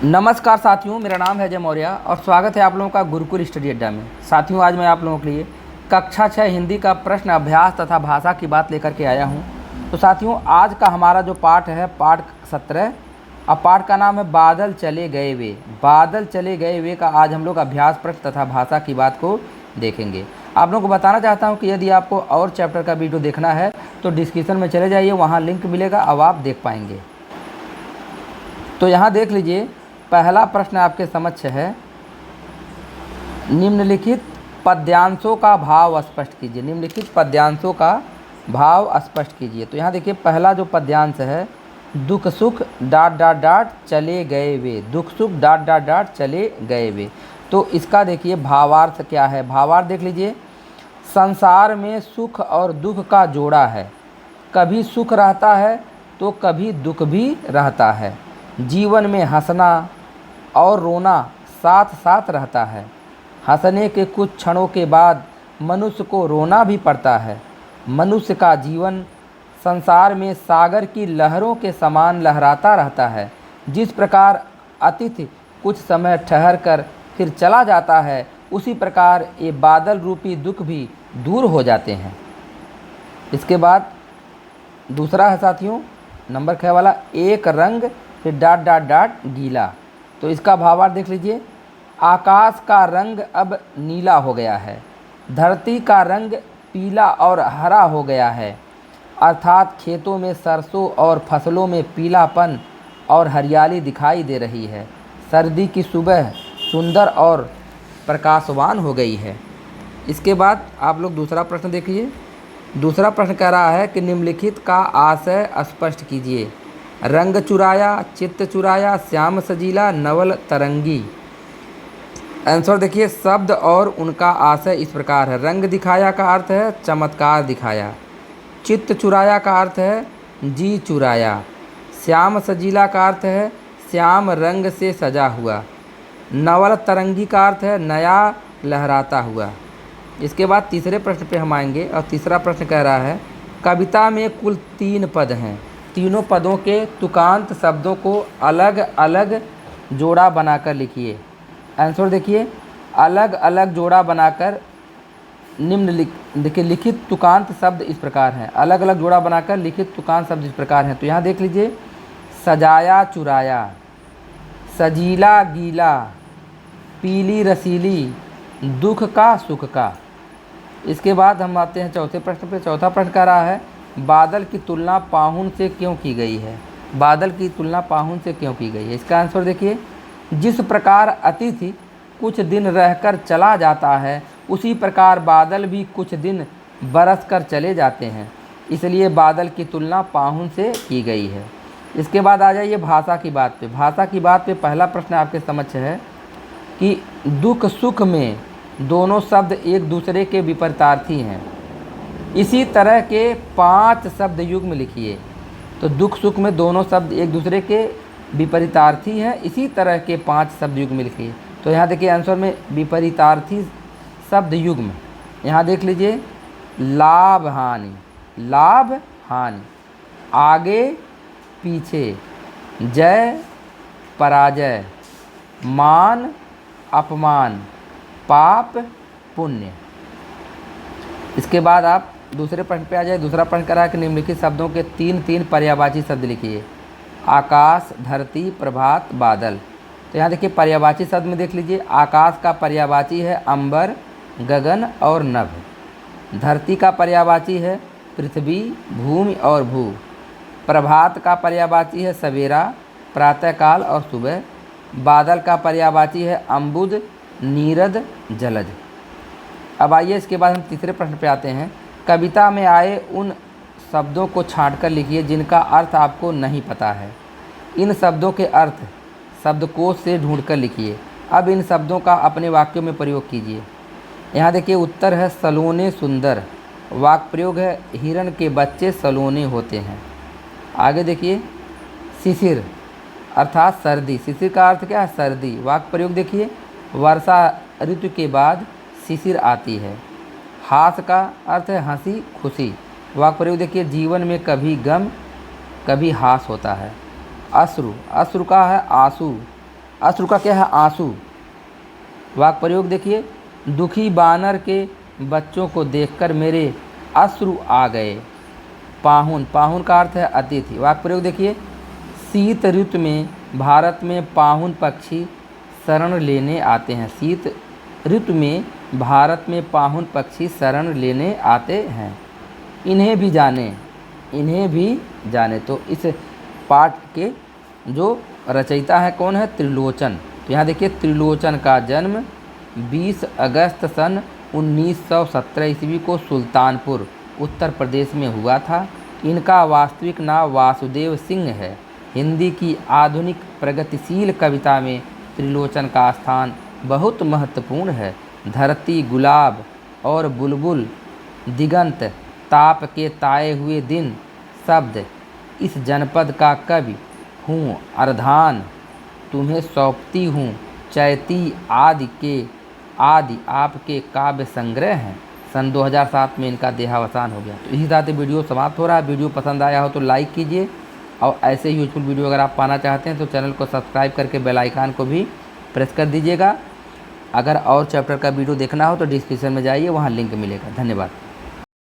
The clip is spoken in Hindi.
नमस्कार साथियों, मेरा नाम है अजय मौर्य और स्वागत है आप लोगों का गुरुकुल स्टडी अड्डा में। साथियों, आज मैं आप लोगों के लिए कक्षा 6 हिंदी का प्रश्न अभ्यास तथा भाषा की बात लेकर के आया हूं। तो साथियों, आज का हमारा जो पाठ है पाठ 17 और पाठ का नाम है बादल चले गए वे। बादल चले गए वे का आज हम लोग अभ्यास प्रश्न तथा भाषा की बात को देखेंगे। आप लोगों को बताना चाहता हूँ कि यदि आपको और चैप्टर का वीडियो देखना है तो डिस्क्रिप्शन में चले जाइए, वहाँ लिंक मिलेगा, अब आप देख पाएंगे। तो यहाँ देख लीजिए, पहला प्रश्न आपके समक्ष है, निम्नलिखित पद्यांशों का भाव स्पष्ट कीजिए। निम्नलिखित पद्यांशों का भाव स्पष्ट कीजिए। तो यहाँ देखिए, पहला जो पद्यांश है, दुख सुख डाट डाट डाट चले गए वे। दुख सुख डाट डाट डाट चले गए वे। तो इसका देखिए भावार्थ क्या है। भावार्थ देख लीजिए, संसार में सुख और दुख का जोड़ा है। कभी सुख रहता है तो कभी दुख भी रहता है। जीवन में हंसना और रोना साथ साथ रहता है। हंसने के कुछ क्षणों के बाद मनुष्य को रोना भी पड़ता है। मनुष्य का जीवन संसार में सागर की लहरों के समान लहराता रहता है। जिस प्रकार अतिथि कुछ समय ठहर कर फिर चला जाता है, उसी प्रकार ये बादल रूपी दुख भी दूर हो जाते हैं। इसके बाद दूसरा है साथियों, नंबर 6 वाला, एक रंग फिर डाट डाट डाट गीला। तो इसका भावार्थ देख लीजिए, आकाश का रंग अब नीला हो गया है, धरती का रंग पीला और हरा हो गया है। अर्थात खेतों में सरसों और फसलों में पीलापन और हरियाली दिखाई दे रही है। सर्दी की सुबह सुंदर और प्रकाशवान हो गई है। इसके बाद आप लोग दूसरा प्रश्न देखिए। दूसरा प्रश्न कह रहा है कि निम्नलिखित का आशय स्पष्ट कीजिए। रंग चुराया, चित्त चुराया, श्याम सजीला, नवल तरंगी। आंसर देखिए, शब्द और उनका आशय इस प्रकार है। रंग दिखाया का अर्थ है चमत्कार दिखाया। चित्त चुराया का अर्थ है जी चुराया। श्याम सजीला का अर्थ है श्याम रंग से सजा हुआ। नवल तरंगी का अर्थ है नया लहराता हुआ। इसके बाद तीसरे प्रश्न पे हम आएंगे और तीसरा प्रश्न कह रहा है, कविता में कुल 3 पद हैं। तीनों पदों के तुकांत शब्दों को अलग अलग जोड़ा बनाकर लिखिए। आंसर देखिए, अलग अलग जोड़ा बनाकर देखिए लिखित तुकांत शब्द इस प्रकार हैं। अलग अलग जोड़ा बनाकर लिखित तुकांत शब्द इस प्रकार हैं। तो यहाँ देख लीजिए, सजाया चुराया, सजीला गीला, पीली रसीली, दुख का सुख का। इसके बाद हम आते हैं चौथे प्रश्न पे। चौथा प्रश्न कह रहा है, बादल की तुलना पाहुन से क्यों की गई है। बादल की तुलना पाहुन से क्यों की गई है। इसका आंसर देखिए, जिस प्रकार अतिथि कुछ दिन रहकर चला जाता है, उसी प्रकार बादल भी कुछ दिन बरस कर चले जाते हैं, इसलिए बादल की तुलना पाहुन से की गई है। इसके बाद आ जाइए भाषा की बात पे। भाषा की बात पे पहला प्रश्न आपके समक्ष है कि दुख सुख में दोनों शब्द एक दूसरे के विपरीतार्थी हैं। इसी तरह के 5 शब्द युग्म लिखिए। तो दुख सुख में दोनों शब्द एक दूसरे के विपरीतार्थी हैं, इसी तरह के 5 शब्द युग्म लिखिए। तो यहाँ देखिए आंसर में विपरीतार्थी शब्द युग्म, यहाँ देख लीजिए, लाभ हानि, लाभ हानि, आगे पीछे, जय पराजय, मान अपमान, पाप पुण्य। इसके बाद आप दूसरे प्रश्न पे आ जाए। दूसरा प्रश्न करा है कि निम्नलिखित शब्दों के 3 पर्यायवाची शब्द लिखिए। आकाश, धरती, प्रभात, बादल। तो यहाँ देखिए पर्यायवाची शब्द में देख लीजिए, आकाश का पर्यायवाची है अंबर, गगन और नभ। धरती का पर्यायवाची है पृथ्वी, भूमि और भू। प्रभात का पर्यायवाची है सवेरा, प्रातःकाल और सुबह। बादल का पर्यायवाची है अम्बुद, नीरद, जलज। अब आइए इसके बाद हम तीसरे प्रश्न पे आते हैं। कविता में आए उन शब्दों को छांटकर लिखिए जिनका अर्थ आपको नहीं पता है। इन शब्दों के अर्थ शब्दकोश से ढूंढकर लिखिए। अब इन शब्दों का अपने वाक्यों में प्रयोग कीजिए। यहाँ देखिए उत्तर है सलोने सुंदर। वाक्य प्रयोग है हिरण के बच्चे सलोने होते हैं। आगे देखिए, शिशिर अर्थात सर्दी। शिशिर का अर्थ क्या है, सर्दी। वाक्य प्रयोग देखिए, वर्षा ऋतु के बाद शिशिर आती है। हास का अर्थ है हंसी खुशी। वाक्य प्रयोग देखिए, जीवन में कभी गम कभी हास होता है। अश्रु, अश्रु का है आंसू। अश्रु का क्या है, आंसू। वाक्य प्रयोग देखिए, दुखी बानर के बच्चों को देखकर मेरे अश्रु आ गए। पाहुन, पाहुन का अर्थ है अतिथि। वाक्य प्रयोग देखिए, शीत ऋतु में भारत में पाहुन पक्षी शरण लेने आते हैं। शीत ऋतु में भारत में पाहुन पक्षी शरण लेने आते हैं। इन्हें भी जाने, इन्हें भी जाने। तो इस पाठ के जो रचयिता है कौन है, त्रिलोचन। तो यहाँ देखिए, त्रिलोचन का जन्म 20 अगस्त सन 1917 ईस्वी को सुल्तानपुर उत्तर प्रदेश में हुआ था। इनका वास्तविक नाम वासुदेव सिंह है। हिंदी की आधुनिक प्रगतिशील कविता में त्रिलोचन का स्थान बहुत महत्वपूर्ण है। धरती, गुलाब और बुलबुल, दिगंत, ताप के ताए हुए दिन शब्द इस जनपद का कवि हूँ। अर्धान तुम्हें सौंपती हूँ, चैती आदि आपके काव्य संग्रह हैं। सन 2007 में इनका देहावसान हो गया। तो इसी तरह से वीडियो समाप्त हो रहा है। वीडियो पसंद आया हो तो लाइक कीजिए, और ऐसे ही यूजफुल वीडियो अगर आप पाना चाहते हैं तो चैनल को सब्सक्राइब करके बेल आइकन को भी प्रेस कर दीजिएगा। अगर और चैप्टर का वीडियो देखना हो तो डिस्क्रिप्शन में जाइए, वहाँ लिंक मिलेगा। धन्यवाद।